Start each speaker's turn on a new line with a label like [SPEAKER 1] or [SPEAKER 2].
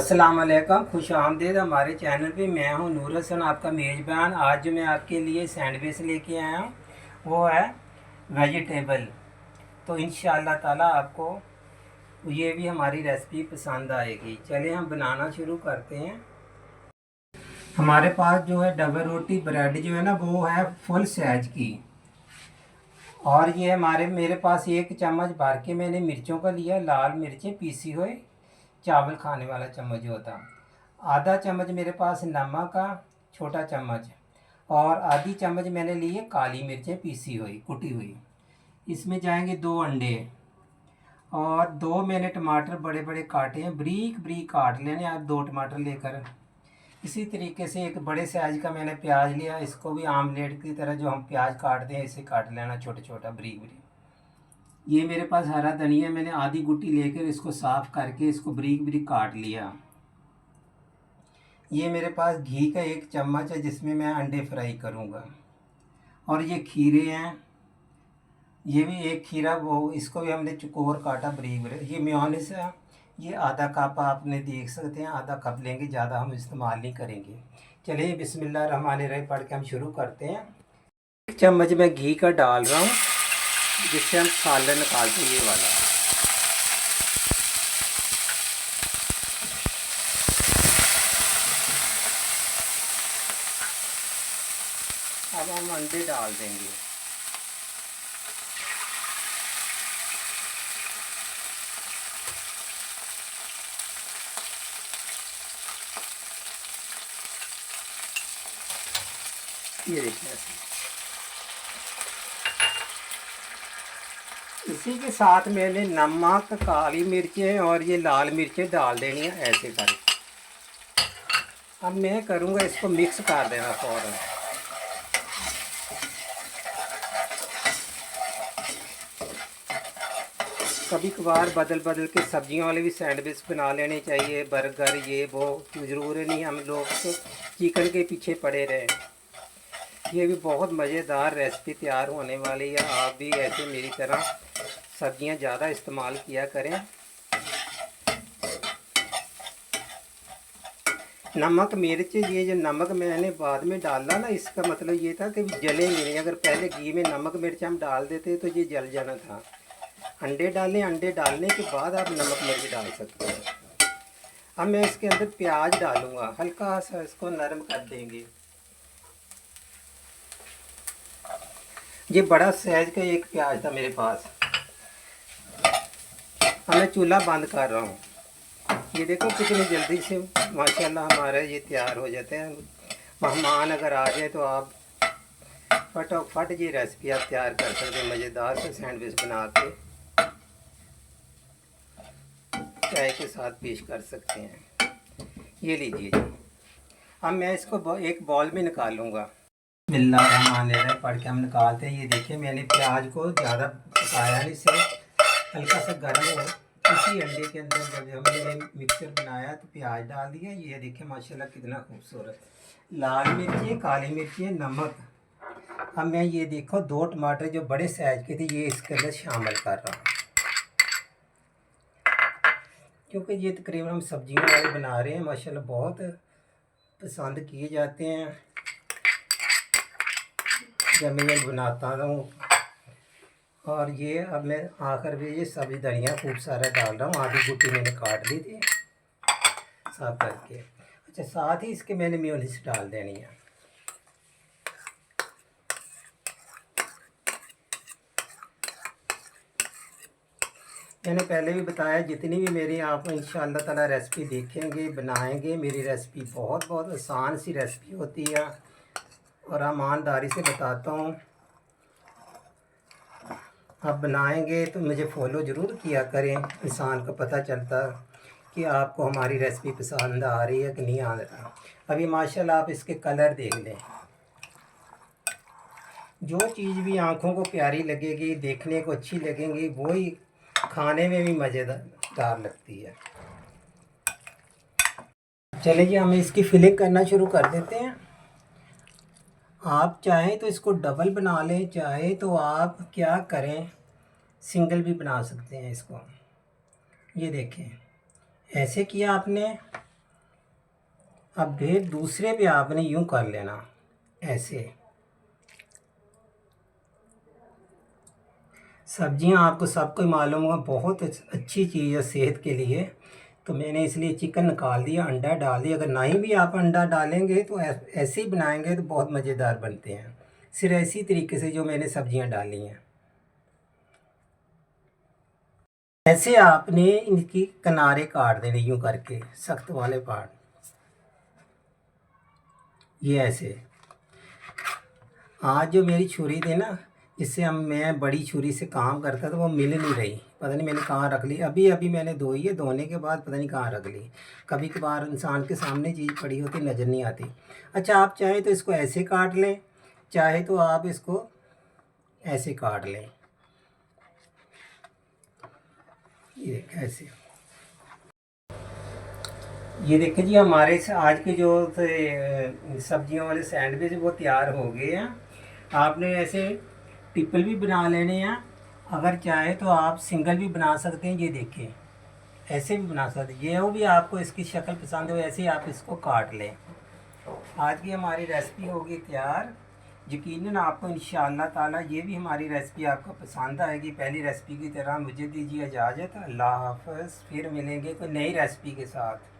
[SPEAKER 1] अस्सलाम वालेकुम, खुश आमदीद हमारे चैनल पे। मैं हूं नूर हसन, आपका मेज़बान। आज जो मैं आपके लिए सैंडविच लेके आया हूं वो है वेजिटेबल। तो इंशाअल्लाह ताला आपको ये भी हमारी रेसिपी पसंद आएगी। चलिए हम बनाना शुरू करते हैं। हमारे पास जो है डबल रोटी ब्रेड जो है ना वो है फुल साइज की। और ये हमारे मेरे पास 1 चम्मच भर के मैंने मिर्चों का लिया, लाल मिर्चें पीसी हुई, चावल खाने वाला चम्मच जो होता। आधा चम्मच मेरे पास नमक का छोटा चम्मच, और आधी चम्मच मैंने लिए काली मिर्चें पीसी हुई कुटी हुई। इसमें जाएंगे 2 अंडे, और 2 मैंने टमाटर बड़े बड़े काटे हैं, बारीक बारीक काट लेने आप 2 टमाटर लेकर। इसी तरीके से एक बड़े साइज का मैंने प्याज लिया, इसको भी आमलेट की तरह जो हम प्याज काटते हैं इसे काट लेना छोटा छोटा बारीक बारीक। ये मेरे पास हरा धनिया मैंने आधी गुट्टी लेकर इसको साफ़ करके इसको बारीक बारीक काट लिया। ये मेरे पास घी का 1 चम्मच है जिसमें मैं अंडे फ्राई करूँगा। और ये खीरे हैं, ये भी एक खीरा वो इसको भी हमने चौकोर काटा बारीक बारीक। ये मेयोनेज़ है, ये आधा कप आपने देख सकते हैं, आधा कप लेंगे, ज़्यादा हम इस्तेमाल नहीं करेंगे। चलिए बिस्मिल्लाह रहमान रहीम पढ़ के हम शुरू करते हैं। 1 चम्मच मैं घी का डाल रहा हूँ जिससे हम सालन निकालते हैं, ये वाला। अब हम अंडे डाल देंगे। ये देखिए इसी के साथ मैंने नमक, काली मिर्चें और ये लाल मिर्चें डाल देनी है ऐसे करके। अब मैं करूँगा इसको मिक्स कर देना फ़ौरन। कभी कभार बदल बदल के सब्जियों वाले भी सैंडविच बना लेने चाहिए, बर्गर ये वो, ज़रूरी नहीं हम लोग तो चिकन के पीछे पड़े रहें। ये भी बहुत मज़ेदार रेसिपी तैयार होने वाली है। आप भी ऐसे मेरी तरह सब्जियां ज़्यादा इस्तेमाल किया करें। नमक मिर्च, ये जो नमक मैंने बाद में डाला ना, इसका मतलब ये था कि जलेंगे नहीं। अगर पहले घी में नमक मिर्च हम डाल देते तो ये जल जाना था। अंडे डालें, अंडे डालने के बाद आप नमक मिर्च डाल सकते हैं। अब मैं इसके अंदर प्याज डालूँगा, हल्का सा इसको नरम कर देंगे। ये बड़ा साइज का एक प्याज था मेरे पास। अब मैं चूल्हा बंद कर रहा हूँ। ये देखो कितनी जल्दी से माशाल्लाह हमारा ये तैयार हो जाते हैं। मेहमान अगर आ जाए तो आप फटाफट ये रेसिपी आप तैयार कर सकते हैं, मज़ेदार से सैंडविच बना के चाय के साथ पेश कर सकते हैं। ये लीजिए जी। अब मैं इसको एक बॉल में निकालूँगा। बिस्मिल्लाहिर्रहमानिर्रहीम पढ़ के हम निकालते हैं। ये देखिए मैंने प्याज को ज़्यादा पकाया नहीं, से हल्का सा गर्म हो। इसी अंडे के अंदर जब हमने मिक्सर बनाया तो प्याज डाल दिया। ये देखिए माशाल्लाह कितना खूबसूरत, लाल मिर्ची, काली मिर्ची, नमक। अब मैं ये देखो 2 टमाटर जो बड़े साइज के थे ये इसके अंदर शामिल कर रहा हूँ, क्योंकि ये तकरीबन हम सब्जियों वाले बना रहे हैं। माशाल्लाह बहुत पसंद किए जाते हैं जब मैं ये बनाता हूँ। और ये अब मैं आखिर में ये सब्ज़ी धनिया खूब सारा डाल रहा हूँ, आधी गुट्टी मैंने काट ली थी साफ करके। अच्छा, साथ ही इसके मैंने मेयोनीज डाल देनी है। मैंने पहले भी बताया जितनी भी मेरी आप इंशाअल्लाह ताला रेसिपी देखेंगे बनाएंगे, मेरी रेसिपी बहुत बहुत आसान सी रेसिपी होती है और ईमानदारी से बताता हूँ। आप बनाएंगे तो मुझे फॉलो ज़रूर किया करें, इंसान को पता चलता कि आपको हमारी रेसिपी पसंद आ रही है कि नहीं आ रहा। अभी माशाल्लाह आप इसके कलर देख लें। जो चीज़ भी आँखों को प्यारी लगेगी, देखने को अच्छी लगेंगी, वही खाने में भी मज़ेदार लगती है। चलिए हम इसकी फिलिंग करना शुरू कर देते हैं। आप चाहें तो इसको डबल बना लें, चाहे तो आप क्या करें सिंगल भी बना सकते हैं इसको। ये देखें ऐसे किया आपने अब फिर दूसरे पे आपने यूं कर लेना, ऐसे। सब्जियां आपको सबको मालूम होगा बहुत अच्छी चीज़ है सेहत के लिए, तो मैंने इसलिए चिकन निकाल दिया, अंडा डाल दिया। अगर नहीं भी आप अंडा डालेंगे तो ऐसे ही बनाएंगे तो बहुत मज़ेदार बनते हैं, सिर्फ इसी तरीके से जो मैंने सब्जियां डाली हैं। ऐसे आपने इनकी किनारे काट देने यूं करके, सख्त वाले पार्ट, ये ऐसे। आज जो मेरी छुरी थी ना, जिससे हम मैं बड़ी छुरी से काम करता था, वो मिल नहीं रही, पता नहीं मैंने कहाँ रख ली। अभी अभी मैंने धोई है, धोने के बाद पता नहीं कहाँ रख ली। कभी कभार इंसान के सामने चीज़ पड़ी होती नज़र नहीं आती। अच्छा, आप चाहे तो इसको ऐसे काट लें, चाहे तो आप इसको ऐसे काट लें, ये ऐसे। ये देखिए जी, हमारे आज के जो सब्जियों वाले सैंडविच वो तैयार हो गए हैं। आपने ऐसे ट्रिपल भी बना लेने हैं, अगर चाहे तो आप सिंगल भी बना सकते हैं। ये देखिए, ऐसे भी बना सकते हैं। ये वो भी आपको इसकी शक्ल पसंद हो ऐसे ही आप इसको काट लें। आज की हमारी रेसिपी होगी तैयार। यकीनन आपको इंशाअल्लाह ताला ये भी हमारी रेसिपी आपको पसंद आएगी। पहली रेसिपी की तरह मुझे दीजिए इजाज़त। अल्लाह हाफ़िज़, फिर मिलेंगे कोई नई रेसिपी के साथ।